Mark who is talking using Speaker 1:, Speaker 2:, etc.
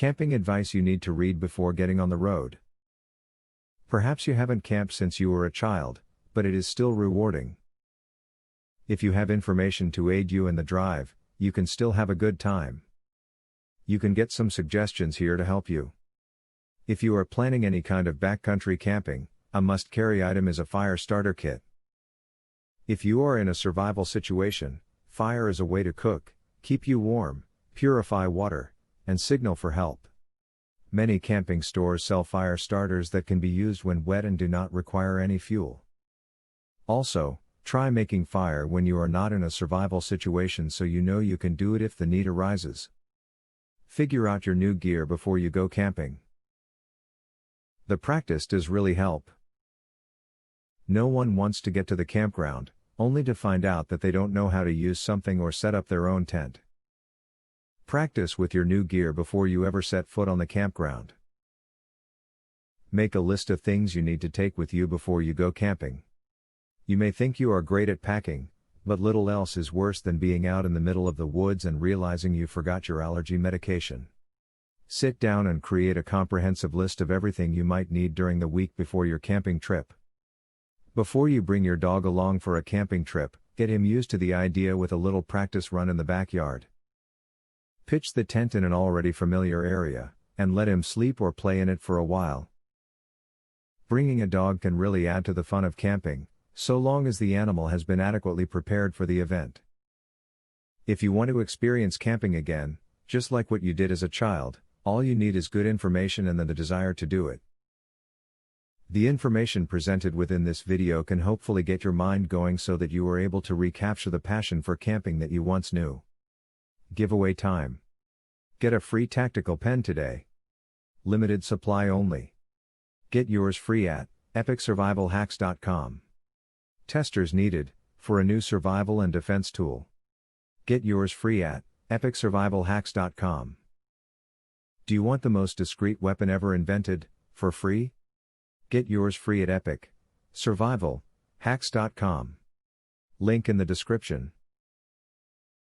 Speaker 1: Camping advice you need to read before getting on the road. Perhaps you haven't camped since you were a child, but it is still rewarding. If you have information to aid you in the drive, you can still have a good time. You can get some suggestions here to help you. If you are planning any kind of backcountry camping, a must-carry item is a fire starter kit. If you are in a survival situation, fire is a way to cook, keep you warm, purify water, and signal for help. Many camping stores sell fire starters that can be used when wet and do not require any fuel. Also, try making fire when you are not in a survival situation so you know you can do it if the need arises. Figure out your new gear before you go camping. The practice does really help. No one wants to get to the campground, only to find out that they don't know how to use something or set up their own tent. Practice with your new gear before you ever set foot on the campground. Make a list of things you need to take with you before you go camping. You may think you are great at packing, but little else is worse than being out in the middle of the woods and realizing you forgot your allergy medication. Sit down and create a comprehensive list of everything you might need during the week before your camping trip. Before you bring your dog along for a camping trip, get him used to the idea with a little practice run in the backyard. Pitch the tent in an already familiar area, and let him sleep or play in it for a while. Bringing a dog can really add to the fun of camping, so long as the animal has been adequately prepared for the event. If you want to experience camping again, just like what you did as a child, all you need is good information and then the desire to do it. The information presented within this video can hopefully get your mind going so that you are able to recapture the passion for camping that you once knew. Giveaway time. Get a free tactical pen today. Limited supply only. Get yours free at epicsurvivalhacks.com. Testers needed, for a new survival and defense tool. Get yours free at epicsurvivalhacks.com. Do you want the most discreet weapon ever invented, for free? Get yours free at epicsurvivalhacks.com. Link in the description.